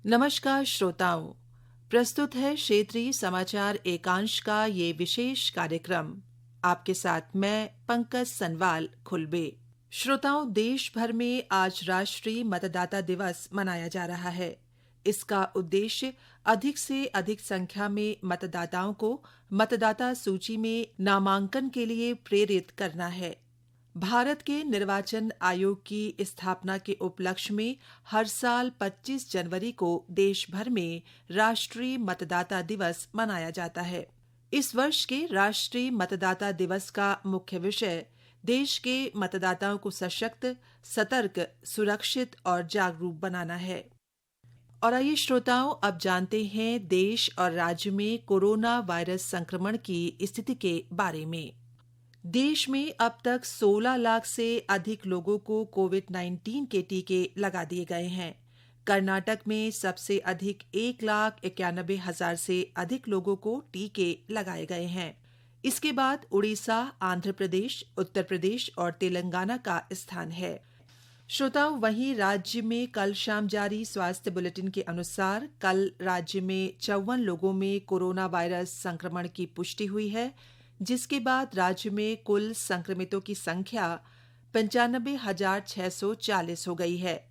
नमस्कार श्रोताओं, प्रस्तुत है क्षेत्रीय समाचार एकांश का ये विशेष कार्यक्रम। आपके साथ मैं पंकज सनवाल खुलबे। श्रोताओं, देश भर में आज राष्ट्रीय मतदाता दिवस मनाया जा रहा है। इसका उद्देश्य अधिक से अधिक संख्या में मतदाताओं को मतदाता सूची में नामांकन के लिए प्रेरित करना है। भारत के निर्वाचन आयोग की स्थापना के उपलक्ष्य में हर साल 25 जनवरी को देश भर में राष्ट्रीय मतदाता दिवस मनाया जाता है। इस वर्ष के राष्ट्रीय मतदाता दिवस का मुख्य विषय देश के मतदाताओं को सशक्त, सतर्क, सुरक्षित और जागरूक बनाना है। और आइए श्रोताओं, अब जानते हैं देश और राज्य में कोरोना वायरस संक्रमण की स्थिति के बारे में। देश में अब तक 16 लाख से अधिक लोगों को कोविड-19 के टीके लगा दिए गए हैं। कर्नाटक में सबसे अधिक 1,91,000 से अधिक लोगों को टीके लगाए गए हैं। इसके बाद उड़ीसा, आंध्र प्रदेश, उत्तर प्रदेश और तेलंगाना का स्थान है। श्रोताओं, वहीं राज्य में कल शाम जारी स्वास्थ्य बुलेटिन के अनुसार कल राज्य में 54 लोगों में कोरोना वायरस संक्रमण की पुष्टि हुई है, जिसके बाद राज्य में कुल संक्रमितों की संख्या 95,640 हो गई है,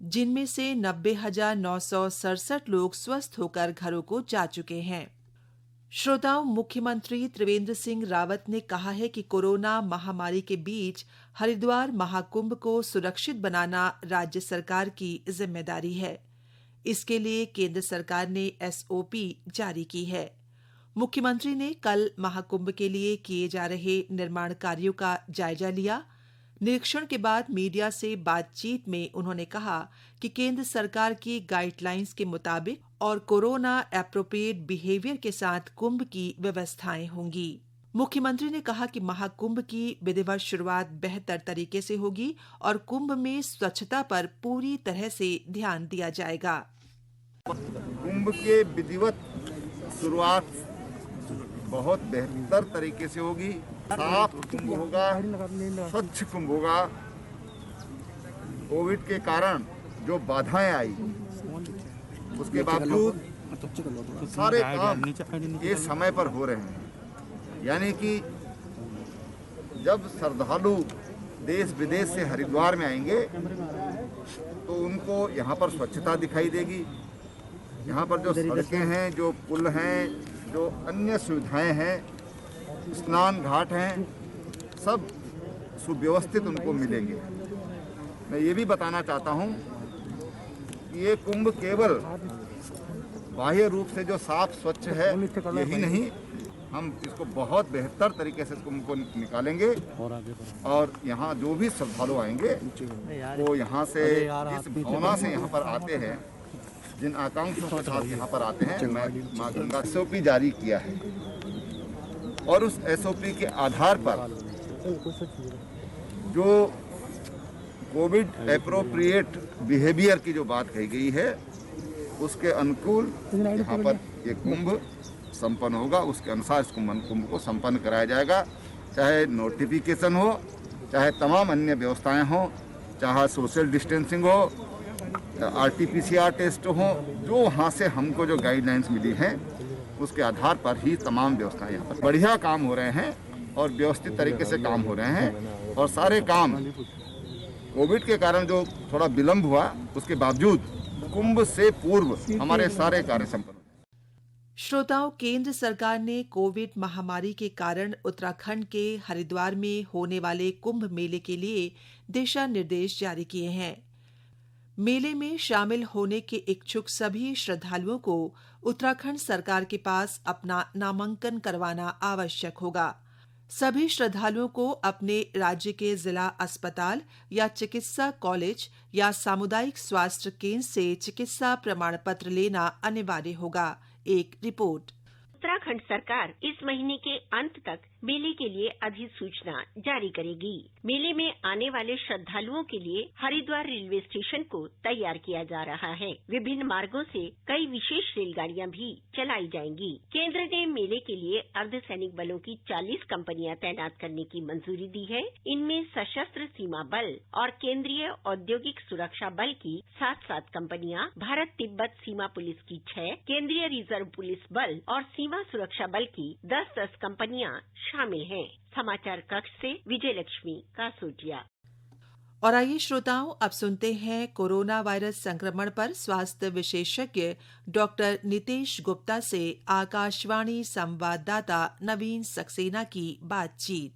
जिनमें से 90,967 लोग स्वस्थ होकर घरों को जा चुके हैं। श्रोताओं, मुख्यमंत्री त्रिवेंद्र सिंह रावत ने कहा है कि कोरोना महामारी के बीच हरिद्वार महाकुंभ को सुरक्षित बनाना राज्य सरकार की जिम्मेदारी है। इसके लिए केंद्र सरकार ने SOP जारी की है। मुख्यमंत्री ने कल महाकुंभ के लिए किए जा रहे निर्माण कार्यों का जायजा लिया। निरीक्षण के बाद मीडिया से बातचीत में उन्होंने कहा कि केंद्र सरकार की गाइडलाइंस के मुताबिक और कोरोना एप्रोप्रिएट बिहेवियर के साथ कुंभ की व्यवस्थाएं होंगी। मुख्यमंत्री ने कहा कि महाकुंभ की विधिवत शुरुआत बेहतर तरीके से होगी और कुंभ में स्वच्छता पर पूरी तरह से ध्यान दिया जाएगा। कुंभ के विधिवत शुरुआत बहुत बेहतर तरीके से होगी। साफ कुंभ होगा, स्वच्छ कुंभ होगा। कोविड के कारण जो बाधाएं आई, उसके बावजूद सारे काम ये समय पर हो रहे हैं। यानी कि जब श्रद्धालु देश विदेश से हरिद्वार में आएंगे तो उनको यहाँ पर स्वच्छता दिखाई देगी। यहाँ पर जो सड़कें हैं, जो पुल हैं, जो अन्य सुविधाएं हैं, स्नान घाट हैं, सब सुव्यवस्थित उनको मिलेंगे। मैं ये भी बताना चाहता हूँ कि ये कुंभ केवल बाह्य रूप से जो साफ स्वच्छ है यही नहीं, हम इसको बहुत बेहतर तरीके से कुंभ को निकालेंगे और यहाँ जो भी श्रद्धालु आएंगे वो यहाँ से इस भावना से यहाँ पर आते हैं, जिन आकांक्षों के साथ यहाँ पर आते हैं। मैं माँ गंगा SOP जारी किया है और उस SOP के आधार पर जो कोविड एप्रोप्रिएट बिहेवियर की जो बात कही गई है, उसके अनुकूल यहाँ पर ये कुंभ संपन्न होगा। उसके अनुसार इस कुंभ को संपन्न कराया जाएगा। चाहे नोटिफिकेशन हो, चाहे तमाम अन्य व्यवस्थाएं हो, चाहे सोशल डिस्टेंसिंग हो, RT-PCR टेस्ट हो, जो वहाँ से हमको जो गाइडलाइंस मिली हैं उसके आधार पर ही तमाम व्यवस्थाएं यहाँ पर बढ़िया काम हो रहे हैं और व्यवस्थित तरीके से काम हो रहे हैं। और सारे काम कोविड के कारण जो थोड़ा विलम्ब हुआ, उसके बावजूद कुंभ से पूर्व हमारे सारे कार्य संपन्न। श्रोताओं, केंद्र सरकार ने कोविड महामारी के कारण उत्तराखंड के हरिद्वार में होने वाले कुंभ मेले के लिए दिशा निर्देश जारी किए हैं। मेले में शामिल होने के इच्छुक सभी श्रद्धालुओं को उत्तराखंड सरकार के पास अपना नामांकन करवाना आवश्यक होगा। सभी श्रद्धालुओं को अपने राज्य के जिला अस्पताल या चिकित्सा कॉलेज या सामुदायिक स्वास्थ्य केंद्र से चिकित्सा प्रमाण पत्र लेना अनिवार्य होगा। एक रिपोर्ट। उत्तराखंड सरकार इस महीने के अंत तक मेले के लिए अधिसूचना जारी करेगी। मेले में आने वाले श्रद्धालुओं के लिए हरिद्वार रेलवे स्टेशन को तैयार किया जा रहा है। विभिन्न मार्गों से कई विशेष रेलगाड़ियां भी चलाई जाएंगी। केंद्र ने मेले के लिए अर्धसैनिक बलों की 40 कंपनियां तैनात करने की मंजूरी दी है। इनमें सशस्त्र सीमा बल और केंद्रीय औद्योगिक सुरक्षा बल की 7 कंपनियां, भारत तिब्बत सीमा पुलिस की 6, केंद्रीय रिजर्व पुलिस बल और सीमा सुरक्षा बल की 10 कंपनियां शामिल हैं। समाचार कक्ष से विजय लक्ष्मी कासोटिया। और आइए श्रोताओं, अब सुनते हैं कोरोना वायरस संक्रमण पर स्वास्थ्य विशेषज्ञ डॉक्टर नितेश गुप्ता से आकाशवाणी संवाददाता नवीन सक्सेना की बातचीत।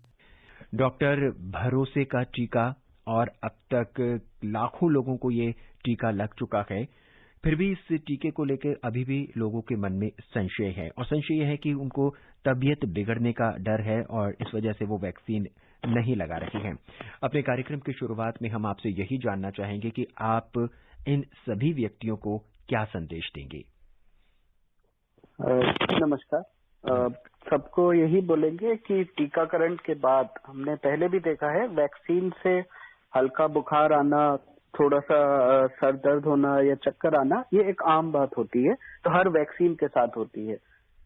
डॉक्टर, भरोसे का टीका और अब तक लाखों लोगों को ये टीका लग चुका है, फिर भी इस टीके को लेकर अभी भी लोगों के मन में संशय है और संशय यह है कि उनको तबीयत बिगड़ने का डर है और इस वजह से वो वैक्सीन नहीं लगा रहे हैं। अपने कार्यक्रम की शुरुआत में हम आपसे यही जानना चाहेंगे कि आप इन सभी व्यक्तियों को क्या संदेश देंगे। नमस्कार। सबको यही बोलेंगे कि टीकाकरण के बाद हमने पहले भी देखा है, वैक्सीन से हल्का बुखार आना, थोड़ा सा सर दर्द होना या चक्कर आना, ये एक आम बात होती है, तो हर वैक्सीन के साथ होती है।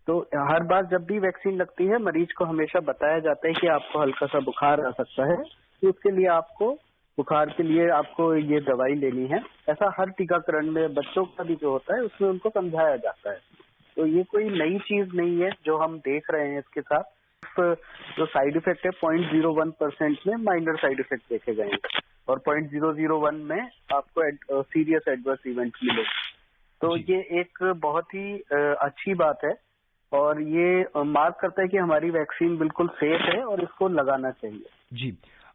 तो हर बार जब भी वैक्सीन लगती है, मरीज को हमेशा बताया जाता है कि आपको हल्का सा बुखार आ सकता है, तो उसके लिए आपको बुखार के लिए आपको ये दवाई लेनी है। ऐसा हर टीकाकरण में बच्चों का भी जो होता है उसमें उनको समझाया जाता है। तो ये कोई नई चीज नहीं है जो हम देख रहे हैं। इसके साथ जो साइड इफेक्ट है 0.01% में माइनर साइड इफेक्ट देखे गए हैं और 0.001 में आपको सीरियस एडवर्स इवेंट मिले। तो ये एक बहुत ही अच्छी बात है और ये मार्क करता है कि हमारी वैक्सीन बिल्कुल सेफ है और इसको लगाना चाहिए। जी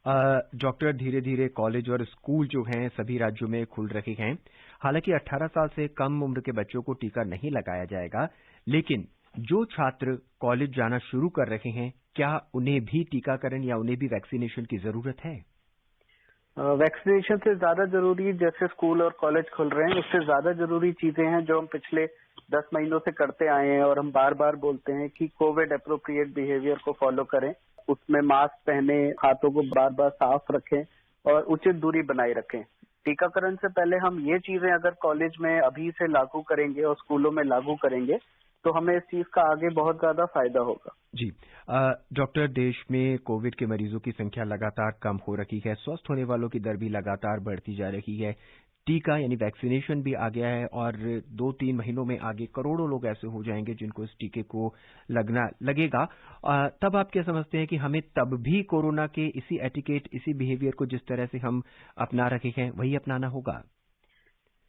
डॉक्टर, धीरे धीरे कॉलेज और स्कूल जो हैं सभी राज्यों में खुल रहे हैं। हालांकि 18 साल से कम उम्र के बच्चों को टीका नहीं लगाया जाएगा, लेकिन जो छात्र कॉलेज जाना शुरू कर रहे हैं, क्या उन्हें भी टीकाकरण या उन्हें भी वैक्सीनेशन की जरूरत है? वैक्सीनेशन से ज्यादा जरूरी, जैसे स्कूल और कॉलेज खुल रहे हैं, उससे ज्यादा जरूरी चीजें हैं जो हम पिछले 10 महीनों से करते आए हैं और हम बार बार बोलते हैं कि कोविड एप्रोप्रिएट बिहेवियर को फॉलो करें। उसमें मास्क पहने, हाथों को बार बार साफ रखें और उचित दूरी बनाए रखें। टीकाकरण से पहले हम ये चीजें अगर कॉलेज में अभी से लागू करेंगे और स्कूलों में लागू करेंगे तो हमें इस चीज का आगे बहुत ज्यादा फायदा होगा। जी डॉक्टर, देश में कोविड के मरीजों की संख्या लगातार कम हो रही है, स्वस्थ होने वालों की दर भी लगातार बढ़ती जा रही है, टीका यानी वैक्सीनेशन भी आ गया है और 2-3 महीनों में आगे करोड़ों लोग ऐसे हो जाएंगे जिनको इस टीके को लगेगा। तब आप क्या समझते हैं कि हमें तब भी कोरोना के इसी एटिकेट, इसी बिहेवियर को जिस तरह से हम अपना रखे हैं वही अपनाना होगा?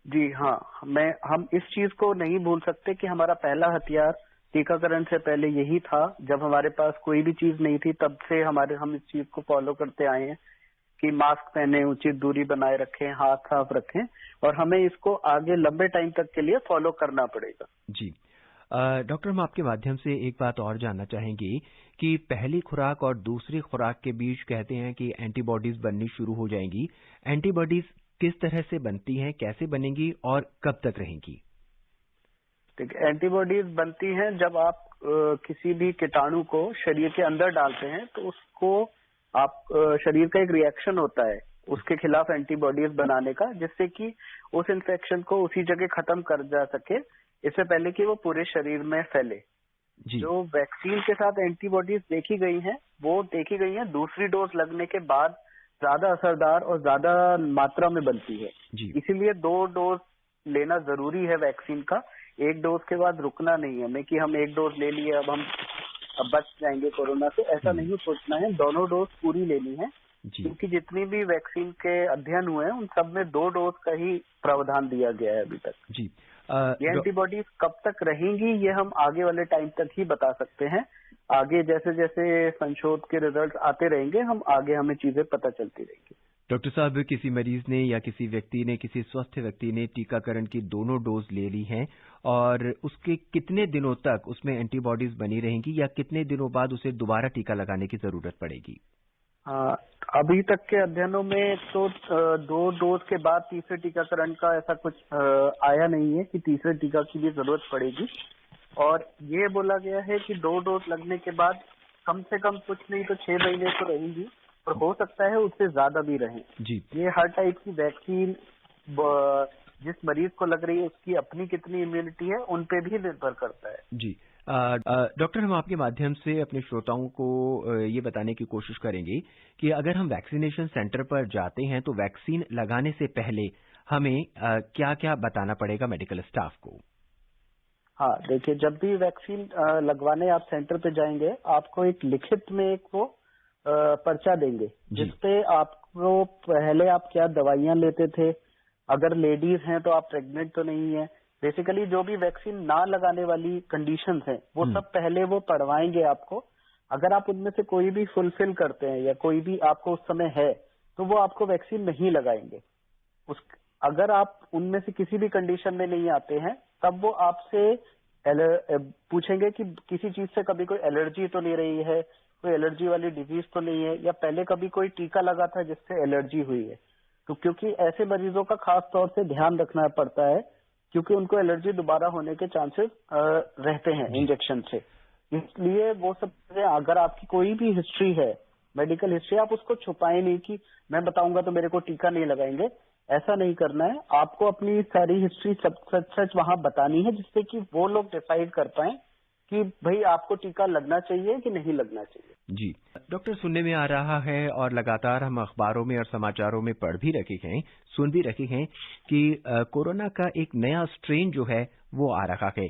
जी हाँ, हम इस चीज को नहीं भूल सकते कि हमारा पहला हथियार टीकाकरण से पहले यही था। जब हमारे पास कोई भी चीज नहीं थी तब से हम इस चीज को फॉलो करते आए हैं कि मास्क पहने, उचित दूरी बनाए रखें, हाथ साफ रखें और हमें इसको आगे लंबे टाइम तक के लिए फॉलो करना पड़ेगा। जी डॉक्टर, हम आपके माध्यम से एक बात और जानना चाहेंगे कि पहली खुराक और दूसरी खुराक के बीच कहते हैं कि एंटीबॉडीज बननी शुरू हो जाएंगी। एंटीबॉडीज किस तरह से बनती हैं, कैसे बनेंगी और कब तक रहेंगी? ठीक है, एंटीबॉडीज बनती हैं जब आप किसी भी कीटाणु को शरीर के अंदर डालते हैं तो उसको आप शरीर का एक रिएक्शन होता है उसके खिलाफ एंटीबॉडीज बनाने का, जिससे कि उस इन्फेक्शन को उसी जगह खत्म कर जा सके इससे पहले कि वो पूरे शरीर में फैले। जो वैक्सीन के साथ एंटीबॉडीज देखी गई हैं वो देखी गई हैं दूसरी डोज लगने के बाद ज्यादा असरदार और ज्यादा मात्रा में बनती है। इसीलिए 2 डोज लेना जरूरी है वैक्सीन का। 1 डोज के बाद रुकना नहीं है कि हम 1 डोज ले लिए अब बच जाएंगे कोरोना से, ऐसा नहीं सोचना है। दोनों डोज पूरी लेनी है क्योंकि जितनी भी वैक्सीन के अध्ययन हुए हैं उन सब में 2 डोज का ही प्रावधान दिया गया है अभी तक। ये एंटीबॉडीज कब तक रहेंगी ये हम आगे वाले टाइम तक ही बता सकते हैं। आगे जैसे जैसे संशोध के रिजल्ट आते रहेंगे हमें चीजें पता चलती रहेंगी। डॉक्टर साहब, किसी मरीज ने या किसी व्यक्ति ने, किसी स्वस्थ व्यक्ति ने टीकाकरण की दोनों डोज ले ली हैं और उसके कितने दिनों तक उसमें एंटीबॉडीज बनी रहेंगी या कितने दिनों बाद उसे दोबारा टीका लगाने की जरूरत पड़ेगी? अभी तक के अध्ययनों में तो 2 डोज के बाद तीसरे टीकाकरण का ऐसा कुछ आया नहीं है कि तीसरे टीका की भी जरूरत पड़ेगी। और ये बोला गया है कि 2 डोज लगने के बाद कम से कम कुछ नहीं तो 6 महीने तो रहेंगी, और हो सकता है उससे ज्यादा भी रहें जी। ये हर टाइप की वैक्सीन जिस मरीज को लग रही है उसकी अपनी कितनी इम्यूनिटी है उन पे भी निर्भर करता है। जी डॉक्टर, हम आपके माध्यम से अपने श्रोताओं को ये बताने की कोशिश करेंगे कि अगर हम वैक्सीनेशन सेंटर पर जाते हैं तो वैक्सीन लगाने से पहले हमें क्या क्या बताना पड़ेगा मेडिकल स्टाफ को? हाँ, देखिए, जब भी वैक्सीन लगवाने आप सेंटर पे जाएंगे, आपको एक लिखित में एक वो पर्चा देंगे जिसपे आपको पहले आप क्या दवाइयां लेते थे, अगर लेडीज हैं तो आप प्रेग्नेंट तो नहीं है, बेसिकली जो भी वैक्सीन ना लगाने वाली कंडीशंस हैं वो सब पहले वो पढ़वाएंगे आपको। अगर आप उनमें से कोई भी फुलफिल करते हैं या कोई भी आपको उस समय है तो वो आपको वैक्सीन नहीं लगाएंगे। अगर आप उनमें से किसी भी कंडीशन में नहीं आते हैं तब वो आपसे पूछेंगे कि किसी चीज से कभी कोई एलर्जी तो नहीं रही है, कोई एलर्जी वाली डिजीज तो नहीं है, या पहले कभी कोई टीका लगा था जिससे एलर्जी हुई है। तो क्योंकि ऐसे मरीजों का खास तौर से ध्यान रखना पड़ता है क्योंकि उनको एलर्जी दोबारा होने के चांसेस रहते हैं इंजेक्शन से। इसलिए वो सब चीजें, अगर आपकी कोई भी हिस्ट्री है, मेडिकल हिस्ट्री, आप उसको छुपाएं नहीं कि मैं बताऊंगा तो मेरे को टीका नहीं लगाएंगे, ऐसा नहीं करना है। आपको अपनी सारी हिस्ट्री सच सच वहां बतानी है जिससे कि वो लोग डिसाइड कर पाए कि भाई आपको टीका लगना चाहिए कि नहीं लगना चाहिए। जी डॉक्टर, सुनने में आ रहा है और लगातार हम अखबारों में और समाचारों में पढ़ भी रखे हैं, सुन भी रखे हैं कि कोरोना का एक नया स्ट्रेन जो है वो आ रहा है।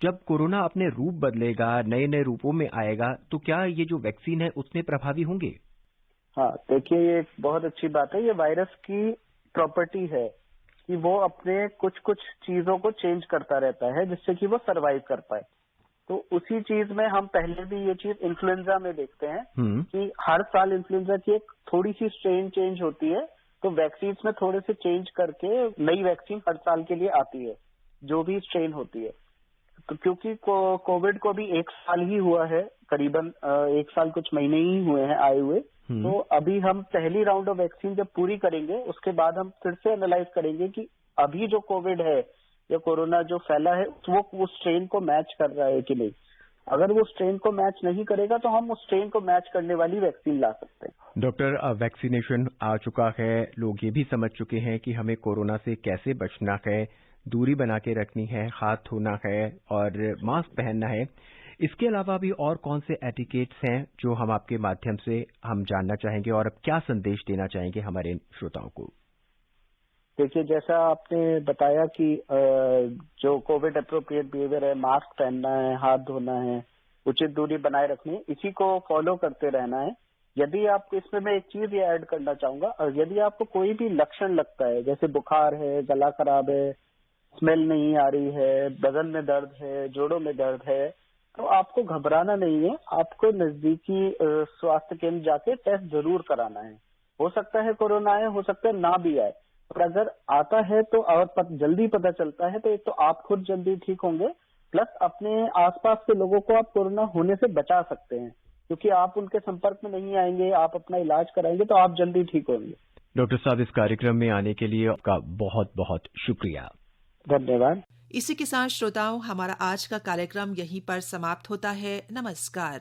जब कोरोना अपने रूप बदलेगा, नए नए रूपों में आएगा, तो क्या ये जो वैक्सीन है उसमें प्रभावी होंगे? हाँ, देखिए, ये एक बहुत अच्छी बात है। ये वायरस की प्रॉपर्टी है कि वो अपने कुछ कुछ चीजों को चेंज करता रहता है जिससे कि वो सरवाइव कर पाए। तो उसी चीज में हम पहले भी ये चीज इन्फ्लुएंजा में देखते हैं कि हर साल इन्फ्लुएंजा की एक थोड़ी सी स्ट्रेन चेंज होती है, तो वैक्सीन में थोड़े से चेंज करके नई वैक्सीन हर साल के लिए आती है जो भी स्ट्रेन होती है। तो क्योंकि कोविड को भी 1 साल ही हुआ है, करीबन 1 साल कुछ महीने ही हुए हैं आए हुए, तो अभी हम पहली राउंड ऑफ वैक्सीन जब पूरी करेंगे उसके बाद हम फिर से एनालाइज करेंगे कि अभी जो कोविड है या कोरोना जो फैला है वो उस स्ट्रेन को मैच कर रहा है कि नहीं। अगर वो स्ट्रेन को मैच नहीं करेगा तो हम उस स्ट्रेन को मैच करने वाली वैक्सीन ला सकते हैं। डॉक्टर, वैक्सीनेशन आ चुका है, लोग ये भी समझ चुके हैं कि हमें कोरोना से कैसे बचना है, दूरी बना के रखनी है, हाथ धोना है और मास्क पहनना है। इसके अलावा भी और कौन से एटिकेट्स हैं जो हम आपके माध्यम से हम जानना चाहेंगे और अब क्या संदेश देना चाहेंगे हमारे श्रोताओं को? देखिए, जैसा आपने बताया कि जो कोविड अप्रोप्रिएट बिहेवियर है, मास्क पहनना है, हाथ धोना है, उचित दूरी बनाए रखनी है, इसी को फॉलो करते रहना है। यदि आपको इसमें मैं एक चीज ये ऐड करना चाहूंगा, और यदि आपको कोई भी लक्षण लगता है, जैसे बुखार है, गला खराब है, स्मेल नहीं आ रही है, बदन में दर्द है, जोड़ों में दर्द है, तो आपको घबराना नहीं है। आपको नजदीकी स्वास्थ्य केंद्र जाके टेस्ट जरूर कराना है। हो सकता है कोरोना आए, हो सकता है ना भी आए, और अगर आता है तो और जल्दी पता चलता है तो एक तो आप खुद जल्दी ठीक होंगे, प्लस अपने आसपास के लोगों को आप कोरोना होने से बचा सकते हैं क्योंकि आप उनके संपर्क में नहीं आएंगे, आप अपना इलाज कराएंगे तो आप जल्दी ठीक होंगे। डॉक्टर साहब, इस कार्यक्रम में आने के लिए आपका बहुत बहुत शुक्रिया। धन्यवाद। इसी के साथ श्रोताओं, हमारा आज का कार्यक्रम यहीं पर समाप्त होता है। नमस्कार।